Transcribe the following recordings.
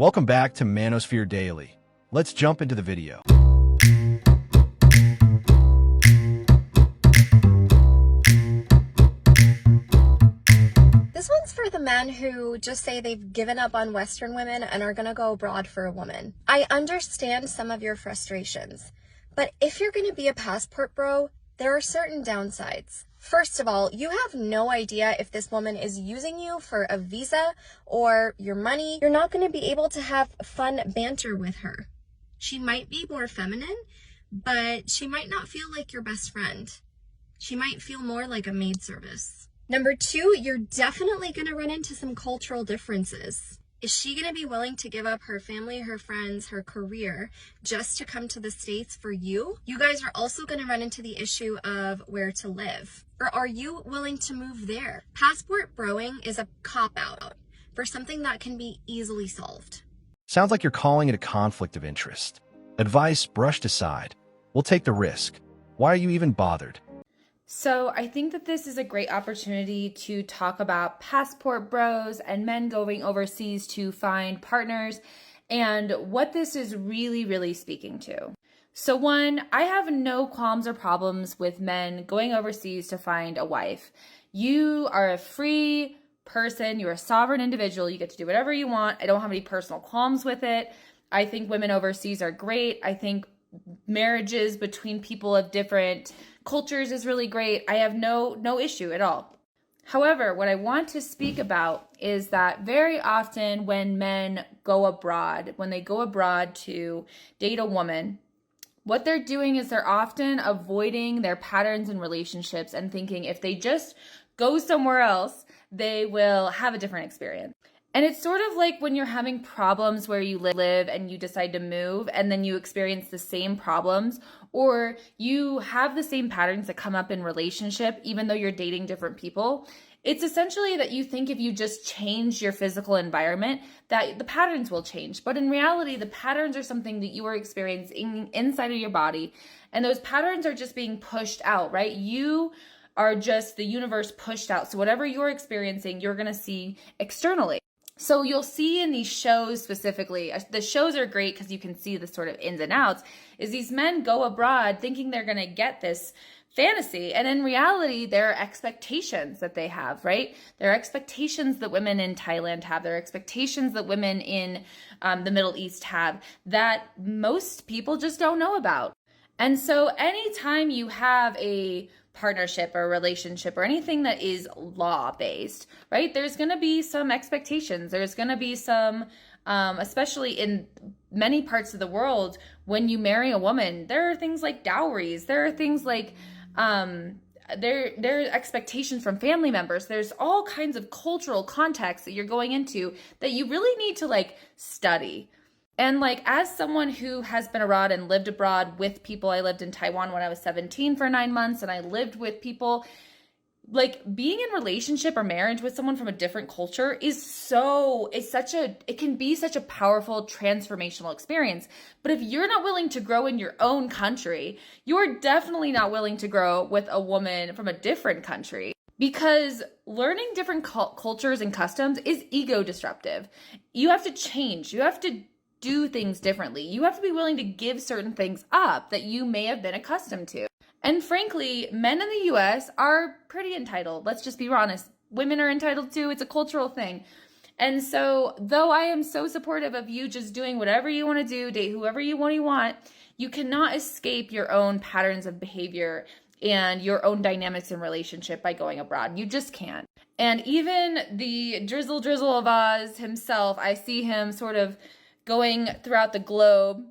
Welcome back to Manosphere Daily. Let's jump into the video. This one's for the men who just say they've given up on Western women and are gonna go abroad for a woman. I understand some of your frustrations, but if you're gonna be a passport bro, there are certain downsides. First of all, you have no idea if this woman is using you for a visa or your money. You're not gonna be able to have fun banter with her. She might be more feminine, but she might not feel like your best friend. She might feel more like a maid service. Number two, you're definitely going to run into some cultural differences. Is she going to be willing to give up her family, her friends, her career just to come to the States for you? You guys are also going to run into the issue of where to live. Or are you willing to move there? Passport broing is a cop-out for something that can be easily solved. Sounds like you're calling it a conflict of interest. Advice brushed aside. We'll take the risk. Why are you even bothered? So I think that this is a great opportunity to talk about passport bros and men going overseas to find partners and what this is really speaking to. So one, I have no qualms or problems with men going overseas to find a wife. You are a free person. You're a sovereign individual. You get to do whatever you want. I don't have any personal qualms with it. I think women overseas are great. I think marriages between people of different cultures is really great. I have no issue at all. However, what I want to speak about is that very often when men go abroad, when they go abroad to date a woman, what they're doing is they're often avoiding their patterns and relationships and thinking if they just go somewhere else, they will have a different experience. And it's sort of like when you're having problems where you live and you decide to move and then you experience the same problems, or you have the same patterns that come up in relationship even though you're dating different people. It's essentially that you think if you just change your physical environment that the patterns will change. But in reality, the patterns are something that you are experiencing inside of your body, and those patterns are just being pushed out, right? You are just the universe pushed out. So whatever you're experiencing, you're going to see externally. So you'll see in these shows specifically, the shows are great because you can see the sort of ins and outs, is these men go abroad thinking they're going to get this fantasy. And in reality, there are expectations that they have, right? There are expectations that women in Thailand have. There are expectations that women in the Middle East have that most people just don't know about. And so anytime you have a partnership or relationship or anything that is law-based, right? There's going to be some expectations. There's going to be some, especially in many parts of the world, when you marry a woman, there are things like dowries. There are things like, there are expectations from family members. There's all kinds of cultural context that you're going into that you really need to study. And as someone who has been abroad and lived abroad with people, I lived in Taiwan when I was 17 for 9 months, and I lived with people, being in relationship or marriage with someone from a different culture it can be such a powerful transformational experience. But if you're not willing to grow in your own country, you're definitely not willing to grow with a woman from a different country. Because learning different cultures and customs is ego disruptive. You have to change. You have to do things differently. You have to be willing to give certain things up that you may have been accustomed to. And frankly, men in the US are pretty entitled. Let's just be honest. Women are entitled too. It's a cultural thing. And so, though I am so supportive of you just doing whatever you want to do, date whoever you want, you cannot escape your own patterns of behavior and your own dynamics in relationship by going abroad. You just can't. And even the Drizzle of Oz himself, I see him sort of going throughout the globe,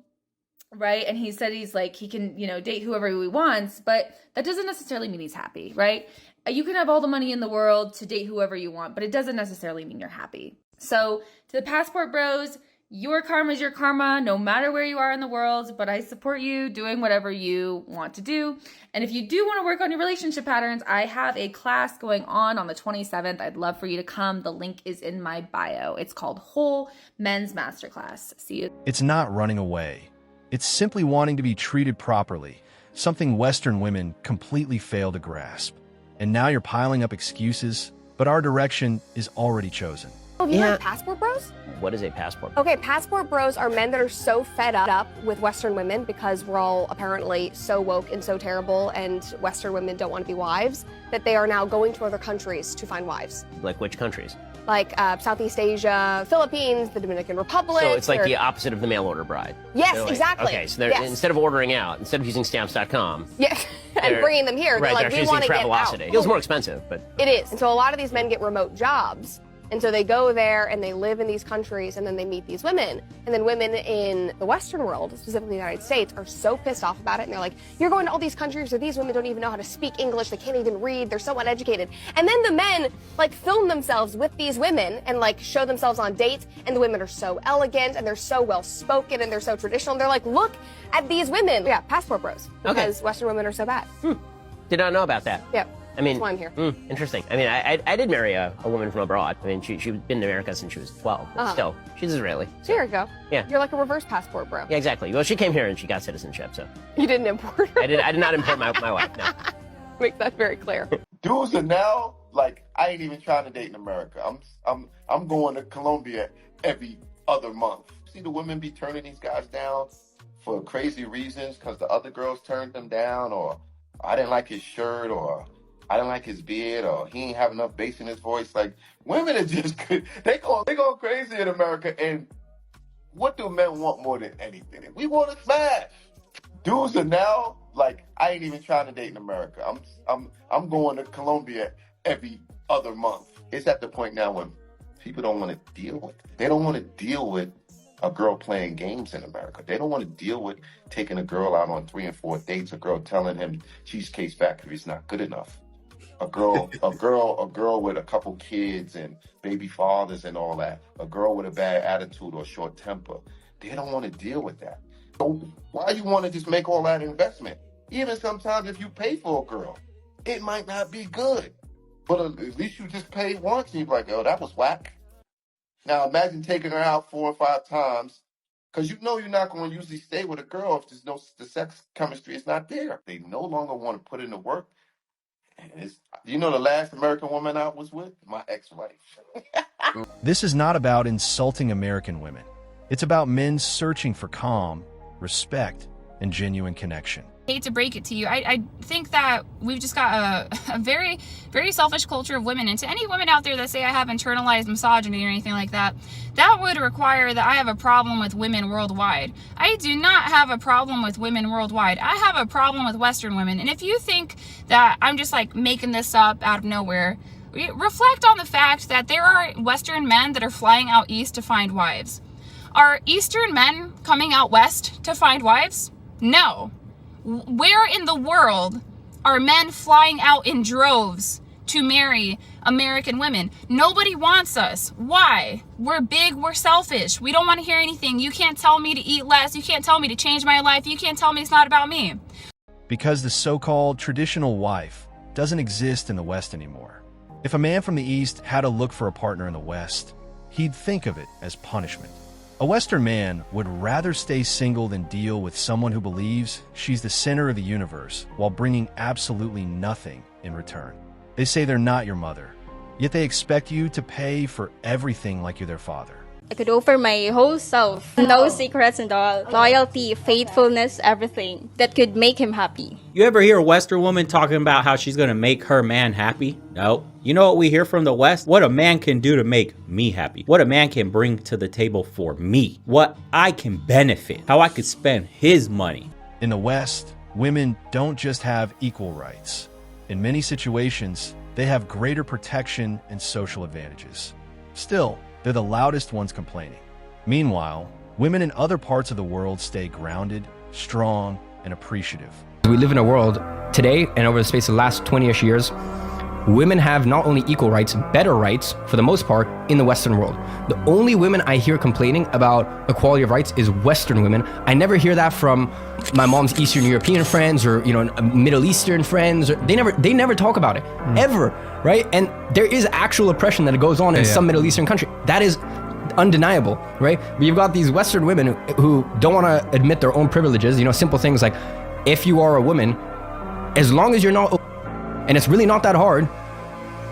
right? And he said he can, date whoever he wants, but that doesn't necessarily mean he's happy, right? You can have all the money in the world to date whoever you want, but it doesn't necessarily mean you're happy. So to the passport bros, your karma is your karma, no matter where you are in the world, but I support you doing whatever you want to do. And if you do want to work on your relationship patterns, I have a class going on the 27th. I'd love for you to come. The link is in my bio. It's called Whole Men's Masterclass. See you. It's not running away. It's simply wanting to be treated properly, something Western women completely fail to grasp. And now you're piling up excuses, but our direction is already chosen. Have you heard of passport bros? What is a passport? Okay, passport bros are men that are so fed up with Western women because we're all apparently so woke and so terrible and Western women don't want to be wives that they are now going to other countries to find wives. Like which countries? Like Southeast Asia, Philippines, the Dominican Republic. So it's like the opposite of the mail order bride. Yes, Like, exactly. Okay, so they're, yes. instead of ordering out, instead of using stamps.com. Yes, and bringing them here, they're right, like, we want to get out. It feels more expensive, but. It is. And so a lot of these men get remote jobs. And so they go there and they live in these countries and then they meet these women. And then women in the Western world, specifically the United States, are so pissed off about it. And they're like, you're going to all these countries where these women don't even know how to speak English. They can't even read. They're so uneducated. And then the men like film themselves with these women and like show themselves on dates. And the women are so elegant and they're so well spoken and they're so traditional. And they're like, look at these women. Yeah, passport bros. Because Western women are so bad. Did not know about that. Yeah. I mean, that's why I'm here. Interesting. I mean, I did marry a woman from abroad. I mean, she'd been in America since she was 12. But still, she's Israeli. So. Here you go. Yeah. You're like a reverse passport bro. Yeah, exactly. Well, she came here and she got citizenship, so. You didn't import her? I did not import my wife, no. Make that very clear. Dudes are now like, I ain't even trying to date in America. I'm going to Colombia every other month. See the women be turning these guys down for crazy reasons because the other girls turned them down, or I didn't like his shirt, or I didn't like his beard, or he ain't have enough bass in his voice. Like, women are just they go crazy in America. And what do men want more than anything? We want to smash. Dudes are now like, I ain't even trying to date in America. I'm going to Colombia every other month. It's at the point now when people don't want to deal with it. They don't want to deal with a girl playing games in America. They don't want to deal with taking a girl out on 3 and 4 dates, a girl telling him Cheesecake Factory's not good enough. A girl with a couple kids and baby fathers and all that. A girl with a bad attitude or short temper. They don't want to deal with that. So why you want to just make all that investment? Even sometimes if you pay for a girl, it might not be good. But at least you just paid once and you're like, oh, that was whack. Now imagine taking her out 4 or 5 times, because you know you're not going to usually stay with a girl if the sex chemistry is not there. They no longer want to put in the work. And you know the last American woman I was with? My ex-wife. This is not about insulting American women. It's about men searching for calm, respect, and genuine connection. Hate to break it to you, I think that we've just got a very, very selfish culture of women. And to any women out there that say I have internalized misogyny or anything like that, that would require that I have a problem with women worldwide. I do not have a problem with women worldwide. I have a problem with Western women. And if you think that I'm just like making this up out of nowhere, reflect on the fact that there are Western men that are flying out east to find wives. Are Eastern men coming out west to find wives? No. Where in the world are men flying out in droves to marry American women? Nobody wants us. Why? We're big, we're selfish. We don't want to hear anything. You can't tell me to eat less. You can't tell me to change my life. You can't tell me it's not about me. Because the so-called traditional wife doesn't exist in the West anymore. If a man from the East had to look for a partner in the West, he'd think of it as punishment. A Western man would rather stay single than deal with someone who believes she's the center of the universe while bringing absolutely nothing in return. They say they're not your mother, yet they expect you to pay for everything like you're their father. I could offer my whole self, no secrets and all, loyalty, faithfulness, everything that could make him happy. You ever hear a Western woman talking about how she's gonna make her man happy? No. You know what we hear from the West? What a man can do to make me happy. What a man can bring to the table for me. What I can benefit. How I could spend his money. In the West, women don't just have equal rights. In many situations, they have greater protection and social advantages. Still, they're the loudest ones complaining. Meanwhile, women in other parts of the world stay grounded, strong, and appreciative. We live in a world today, and over the space of the last 20-ish years, women have not only equal rights, better rights, for the most part, in the Western world. The only women I hear complaining about equality of rights is Western women. I never hear that from my mom's Eastern European friends or, Middle Eastern friends. They never talk about it, ever, right? And there is actual oppression that goes on in some Middle Eastern country. That is undeniable, right? But you've got these Western women who don't want to admit their own privileges, simple things like, if you are a woman, as long as you're not, and it's really not that hard,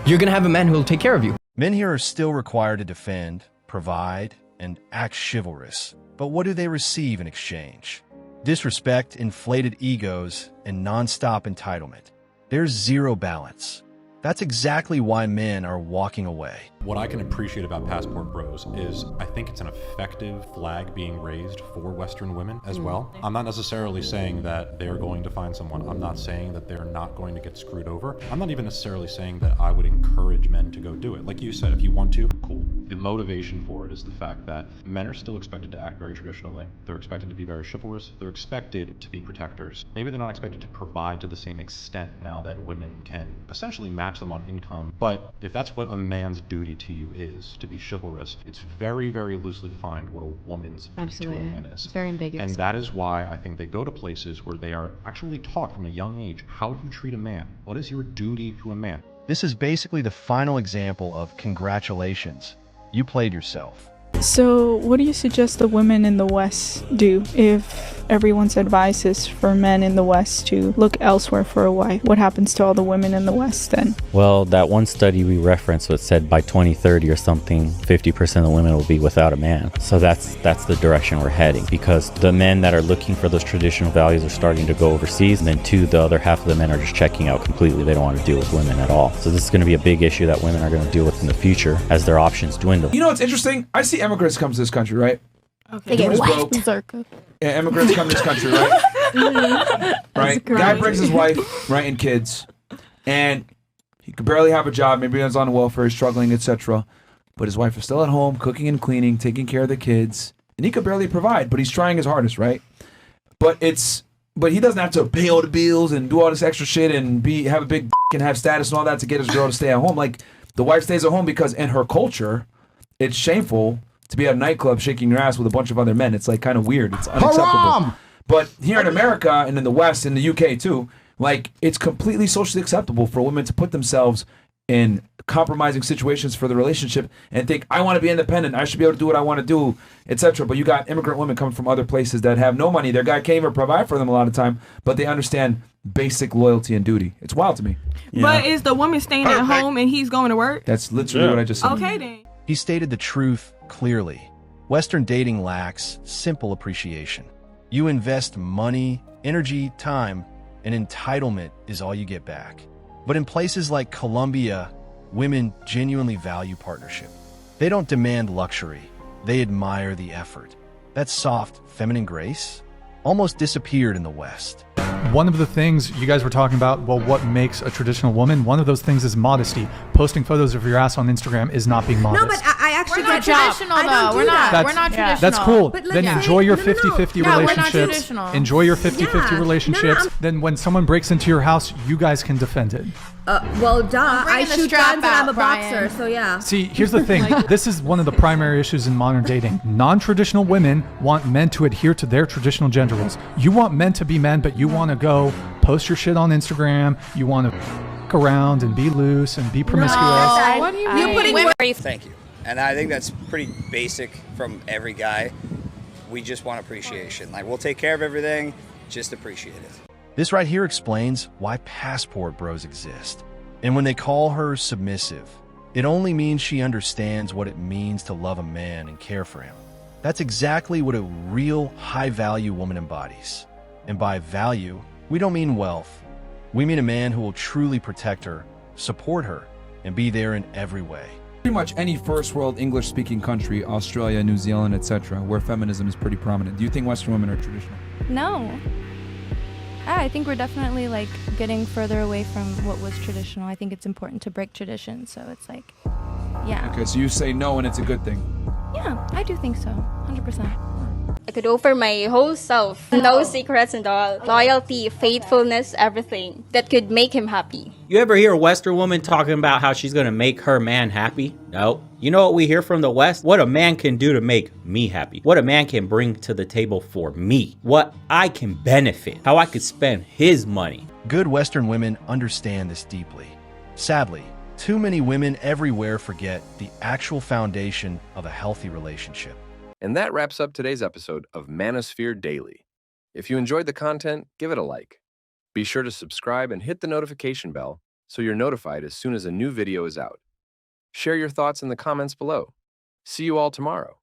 you're gonna have a man who will take care of you. Men here are still required to defend, provide, and act chivalrous. But what do they receive in exchange? Disrespect, inflated egos, and nonstop entitlement. There's zero balance. That's exactly why men are walking away. What I can appreciate about Passport Bros is I think it's an effective flag being raised for Western women as well. I'm not necessarily saying that they're going to find someone. I'm not saying that they're not going to get screwed over. I'm not even necessarily saying that I would encourage men to go do it. Like you said, if you want to, cool. The motivation for it is the fact that men are still expected to act very traditionally. They're expected to be very chivalrous. They're expected to be protectors. Maybe they're not expected to provide to the same extent now that women can essentially match them on income. But if that's what a man's duty to you is, to be chivalrous, it's very, very loosely defined what a woman's duty to a man is. It's very ambiguous. And that is why I think they go to places where they are actually taught from a young age how to treat a man. What is your duty to a man? This is basically the final example of congratulations. You played yourself. So, what do you suggest the women in the West do if everyone's advice is for men in the West to look elsewhere for a wife? What happens to all the women in the West then? Well, that one study we referenced was said by 2030 or something, 50% of the women will be without a man. So that's the direction we're heading, because the men that are looking for those traditional values are starting to go overseas, and then the other half of the men are just checking out completely. They don't want to deal with women at all. So this is going to be a big issue that women are going to deal with in the future as their options dwindle. You know what's interesting? I see immigrants come to this country, right? Okay. They get wiped. Yeah, immigrants come to this country, right? Right? Guy brings his wife, right, and kids, and he could barely have a job. Maybe he's on welfare, he's struggling, etc. But his wife is still at home, cooking and cleaning, taking care of the kids, and he could barely provide, but he's trying his hardest, right? But he doesn't have to pay all the bills and do all this extra shit and have a big and have status and all that to get his girl to stay at home. Like, the wife stays at home because in her culture, it's shameful to be at a nightclub shaking your ass with a bunch of other men. It's like kind of weird. It's unacceptable. Haram! But here in America and in the West, in the UK too, like, it's completely socially acceptable for women to put themselves in compromising situations for the relationship and think, I want to be independent, I should be able to do what I want to do, etc. But you got immigrant women coming from other places that have no money. Their guy can't even provide for them a lot of time, but they understand basic loyalty and duty. It's wild to me. But is the woman staying at home and he's going to work? That's literally what I just said. Okay then. He stated the truth clearly. Western dating lacks simple appreciation. You invest money, energy, time, and entitlement is all you get back. But in places like Colombia, women genuinely value partnership. They don't demand luxury. They admire the effort. That soft, feminine grace almost disappeared in the West. One of the things you guys were talking about, well, what makes a traditional woman? One of those things is modesty. Posting photos of your ass on Instagram is not being modest. No, but I actually we're not traditional though. We're not traditional. That's cool. Then enjoy your 50-50 No, relationships. Enjoy your 50-50 relationships. Then when someone breaks into your house, you guys can defend it. Well, duh. I shoot guns and I'm a boxer, so yeah. See, here's the thing. This is one of the primary issues in modern dating. Non-traditional women want men to adhere to their traditional gender roles. You want men to be men, but you want to go post your shit on Instagram. You want to around and be loose and be promiscuous. No, what do you mean? Thank you. And I think that's pretty basic from every guy. We just want appreciation. Like, we'll take care of everything, just appreciate it. This right here explains why passport bros exist. And when they call her submissive, it only means she understands what it means to love a man and care for him. That's exactly what a real high-value woman embodies. And by value, we don't mean wealth. We mean a man who will truly protect her, support her, and be there in every way. Pretty much any first world English speaking country, Australia, New Zealand, etc., where feminism is pretty prominent. Do you think Western women are traditional? No. I think we're definitely like getting further away from what was traditional. I think it's important to break tradition, so it's like, yeah. Okay, so you say no and it's a good thing. Yeah, I do think so, 100%. I could offer my whole self. No secrets and all. Loyalty, faithfulness, everything that could make him happy. You ever hear a Western woman talking about how she's going to make her man happy? No. You know what we hear from the West? What a man can do to make me happy. What a man can bring to the table for me. What I can benefit. How I could spend his money. Good Western women understand this deeply. Sadly, too many women everywhere forget the actual foundation of a healthy relationship. And that wraps up today's episode of Manosphere Daily. If you enjoyed the content, give it a like. Be sure to subscribe and hit the notification bell so you're notified as soon as a new video is out. Share your thoughts in the comments below. See you all tomorrow.